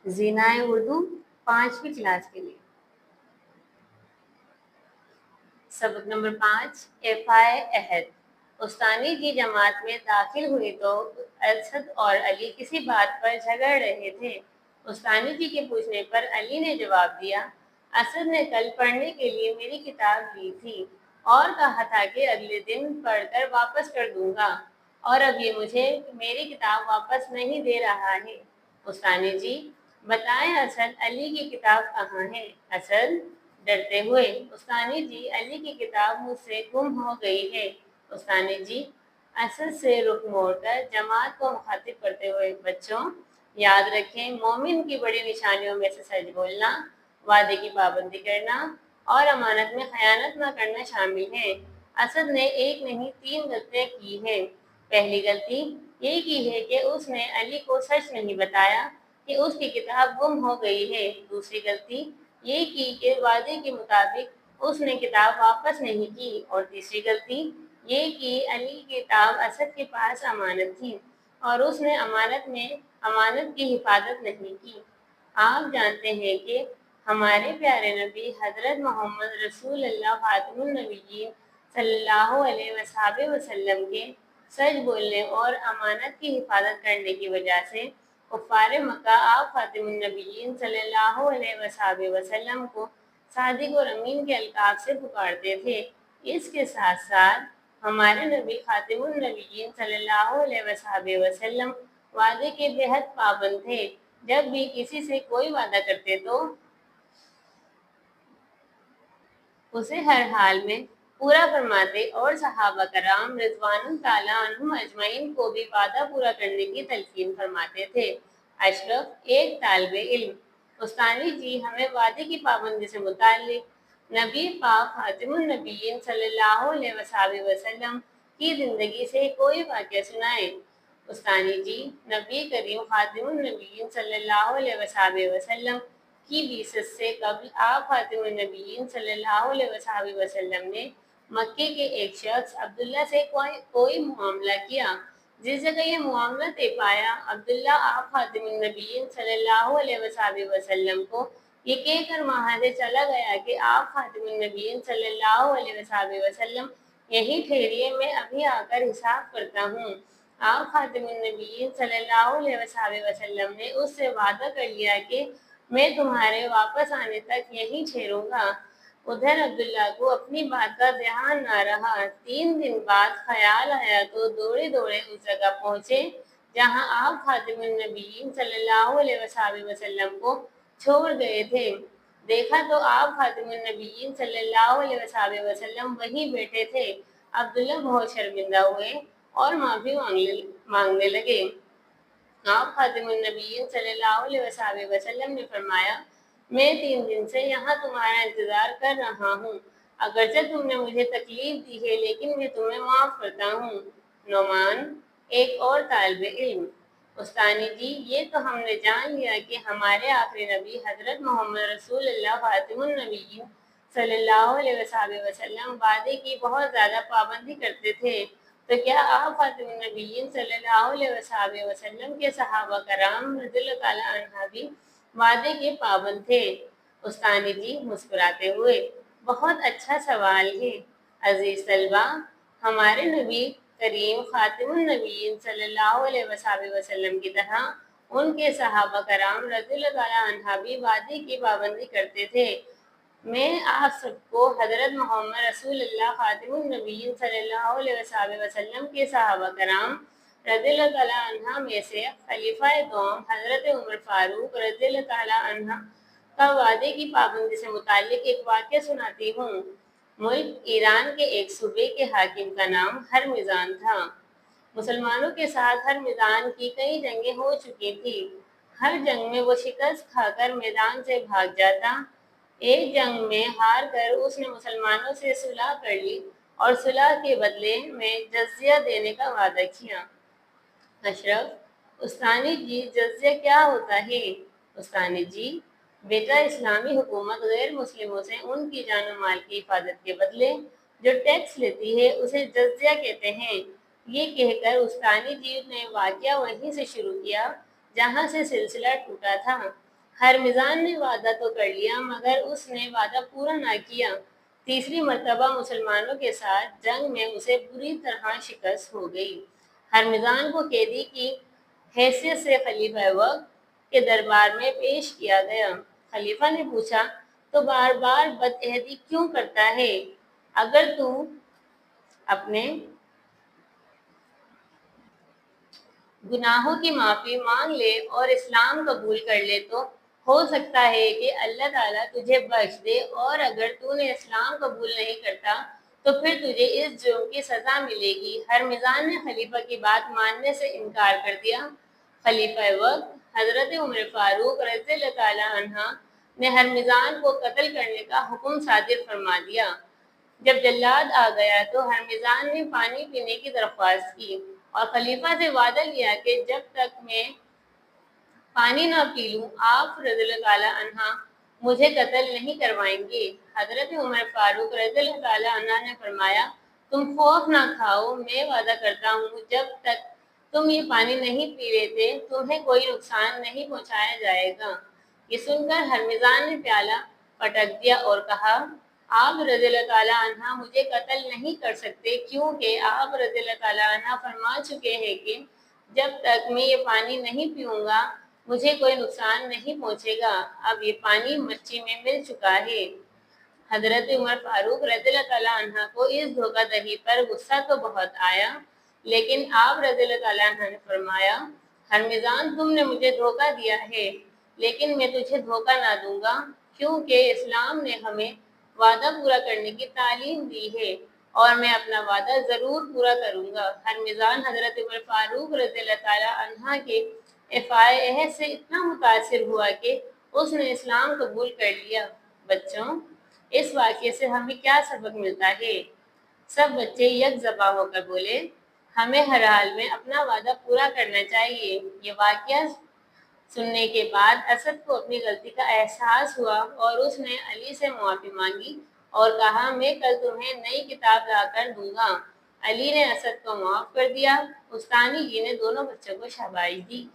ज़ीनाए उर्दू 5वीं क्लास के लिए। सबक नंबर 5 एफ़ाए अहद। उस्तानी की जमात में दाखिल हुई तो असद और अली किसी बात पर झगड़ रहे थे। उस्तानी जी के पूछने पर अली ने जवाब दिया, असद ने कल पढ़ने के लिए मेरी किताब ली थी और कहा था कि अगले दिन पढ़कर वापस कर दूंगा, और अब ये मुझे मेरी किताब वापस नहीं दे रहा है। उस्तानी जी, बताएं असद, अली की किताब कहाँ है? असद डरते हुए, उस्तानी जी, अली की किताब मुझसे गुम हो गई है। उस्तानी जी असद से रुख मोड़कर जमात को मुखातिब करते हुए, बच्चों याद रखें, मोमिन की बड़ी निशानियों में से सच बोलना, वादे की पाबंदी करना और अमानत में खयानत न करना शामिल है। असद ने एक नहीं 3 गलतियां की हैं। पहली गलती ये की है कि उसने अली को सच नहीं बताया कि उसकी किताब गुम हो गई है। दूसरी गलती ये की कि वादे के मुताबिक उसने किताब वापस नहीं की, और तीसरी गलती ये कि अली की किताब असद के पास अमानत थी और उसने अमानत की हिफाजत नहीं की। आप जानते हैं कि हमारे प्यारे नबी हजरत मोहम्मद रसूलुल्लाह फातिमुन नबीयीन सल्लल्लाहु अलैहि वसल्लम के सच बोलने और अमानत की हिफाजत करने की वजह से कुफ़ार मक्का आप फातिमुन नबीयीन सल्लल्लाहु अलैहि वसल्लम को सादिक और अमीन के अलकाब से पुकारते थे। इसके साथ साथ हमारे नबी खातिमुन नबीयीन सल्लल्लाहु अलैहि वसल्लम वादे के बेहद पाबंद थे। जब भी किसी से कोई वादा करते तो उसे हर हाल में पूरा फरमाते, और सहाबा कराम रिज़वानुल्लाह ताला अन्हुम अजमईन को भी वादा पूरा करने की तलकीन फरमाते थे। अशरफ एक तालिबे इल्म, उस्तानी जी हमें वादे की पाबंदी से मुताल्लिक नबी पाक फातिमुन नबीयीन सल्लल्लाहु अलैहि वसल्लम की जिंदगी से कोई वाक़या सुनाए। उस्तानी जी, नबी करीम फातिमुन नबीयीन सल्लल्लाहु अलैहि वसल्लम की बिसत से कबल आप फातिमुन नबीयीन सल्लल्लाहु अलैहि वसल्लम ने मक्के के एक शख्स अब्दुल्ला से कोई मामला किया। जिस जगह ये मामला तय पाया, अब्दुल्ला आप फातिमुन नबीयीन सल्लल्लाहु अलैहि वसल्लम को ये कहकर वहां से चला गया कि आप फातिमुन नबीयीन सल्लल्लाहु अलैहि वसल्लम यहीं ठहरिए, मैं अभी आकर हिसाब करता हूँ। आप फातिमुन नबीयीन सल्लल्लाहु अलैहि वसल्लम ने उससे वादा कर लिया कि मैं तुम्हारे वापस आने तक यहीं ठहरूंगा। उधर अब्दुल्ला को अपनी बात का ध्यान न रहा। 3 दिन बाद ख्याल आया तो दौड़े दौड़े उस जगह पहुंचे जहां आप फातिमुन नबीयीन सल्लल्लाहु अलैहि वसल्लम को छोड़ गए थे। देखा तो आप फातिमुन नबीयीन सल्लल्लाहु अलैहि वसल्लम वहीं बैठे थे। अब्दुल्ला बहुत शर्मिंदा हुए और माफी मांगने लगे। आप फातिमुन नबीयीन सल्लल्लाहु अलैहि वसल्लम ने फरमाया, मैं 3 दिन से यहाँ तुम्हारा इंतजार कर रहा हूँ। अगरचे तुमने मुझे तकलीफ दी है, लेकिन मैं तुम्हें माफ करता हूँ। नोमान एक और तालिबे इल्म, उस्तानी जी, ये तो हमने जान लिया कि हमारे आखिरी नबी हजरत मोहम्मद रसूलुल्लाह फातिमुन नबीयीन सल्लल्लाहु अलैहि वसल्लम वादे की बहुत ज्यादा पाबंदी करते थे, तो क्या आप फातिमुन नबीयीन सल्लल्लाहु अलैहि वसल्लम के सहाबा कराम रज़ियल्लाहु ताला अन्हा भी वादे के पाबंद थे? उस्तानी जी मुस्कुराते हुए, बहुत अच्छा सवाल है अजीज तलबा। हमारे नबी करीम खातिमुन नबीयीन सल्लल्लाहु अलैहि वसल्लम की तरह उनके सहाबा कराम रज़ियल्लाहु ताला अन्हा भी वादे की पाबंदी करते थे। मैं आप सबको हजरत मोहम्मद रसूलुल्लाह खातिमुन नबीयीन सल्लल्लाहु अलैहि वसल्लम के सहाबा कराम रज़ियल्लाहु ताला अन्हा में से खलीफाए दोम हजरत उमर फारूक रज़ियल्लाहु ताला अन्हा का वादे की पाबंदी से मुतालिक एक वाक़या सुनाती हूँ। मुल्क ईरान के एक सूबे के हाकिम का नाम हरमिजान था। मुसलमानों के साथ हरमिजान की कई जंगें हो चुकी थी। हर जंग में वो शिकस्त खाकर मैदान से भाग जाता। एक जंग में हार कर उसने मुसलमानों से सुलह कर ली और सुलह के बदले में जजिया देने का वादा किया। अशरफ, उस्तानी जी, जजिया क्या होता है? उस्तानी जी, बेटा, इस्लामी हुकूमत गैर मुस्लिमों से उनकी जान और माल की हिफाजत के बदले जो टैक्स लेती है उसे जजिया कहते हैं। ये कहकर उस्तानी जी ने वाक़या वहीं से शुरू किया जहाँ से सिलसिला टूटा था। ہرمزان نے وعدہ تو کر لیا مگر اس نے وعدہ پورا نہ کیا۔ تیسری مرتبہ مسلمانوں کے ساتھ جنگ میں اسے بری طرح شکست ہو گئی۔ ہرمزان کو قیدی کی حیثیت سے خلیفہ وقت کے دربار میں پیش کیا گیا۔ خلیفہ نے پوچھا تو بار بار بدعہدی کیوں کرتا ہے؟ اگر تو اپنے گناہوں کی معافی مانگ لے اور اسلام قبول کر لے تو ہو سکتا ہے کہ اللہ تعالیٰ تجھے بخش دے، اور اگر تو نے اسلام قبول نہیں کرتا تو پھر تجھے اس جرم کی سزا ملے گی۔ ہرمزان نے خلیفہ کی بات ماننے سے انکار کر دیا۔ خلیفہ وقت حضرت عمر فاروق رضی اللہ تعالیٰ عنہ نے ہرمزان کو قتل کرنے کا حکم صادر فرما دیا۔ جب جلاد آ گیا تو ہرمزان نے پانی پینے کی درخواست کی اور خلیفہ سے وعدہ لیا کہ جب تک میں پانی نہ پی لوں آپ رضی اللہ تعالیٰ عنہ مجھے قتل نہیں کروائیں گے۔ حضرت عمر فاروق رضی اللہ تعالیٰ عنہ نے فرمایا تم خوف نہ کھاؤ، میں وعدہ کرتا ہوں جب تک تم یہ پانی نہیں پی لیتے تمہیں کوئی نقصان نہیں پہنچایا جائے گا۔ یہ سن کر ہرمزان نے پیالہ پٹک دیا اور کہا آپ رضی اللہ تعالیٰ عنہ مجھے قتل نہیں کر سکتے، کیونکہ آپ رضی اللہ تعالیٰ عنہ فرما چکے ہیں کہ جب تک میں یہ پانی نہیں پیوں گا مجھے کوئی نقصان نہیں پہنچے گا۔ اب یہ پانی مچھی میں مل چکا ہے۔ حضرت عمر فاروق رضی اللہ تعالیٰ عنہ کو اس دھوکہ دہی پر غصہ تو بہت آیا، لیکن آپ رضی اللہ تعالیٰ عنہ نے فرمایا ہرمزان تم نے مجھے دھوکہ دیا ہے، لیکن میں تجھے دھوکہ نہ دوں گا، کیونکہ اسلام نے ہمیں وعدہ پورا کرنے کی تعلیم دی ہے اور میں اپنا وعدہ ضرور پورا کروں گا۔ ہرمزان حضرت عمر فاروق رضی اللہ تعالیٰ عنہ کے افعال عہد سے اتنا متاثر ہوا کہ اس نے اسلام قبول کر لیا۔ بچوں، اس واقعے سے ہمیں کیا سبق ملتا ہے؟ سب بچے یک زباں ہو کر بولے ہمیں ہر حال میں اپنا وعدہ پورا کرنا چاہیے۔ یہ واقعہ سننے کے بعد اسد کو اپنی غلطی کا احساس ہوا اور اس نے علی سے معافی مانگی اور کہا میں کل تمہیں نئی کتاب لا کر دوں گا۔ علی نے اسد کو معاف کر دیا۔ استانی جی نے دونوں بچوں کو شاباشی دی۔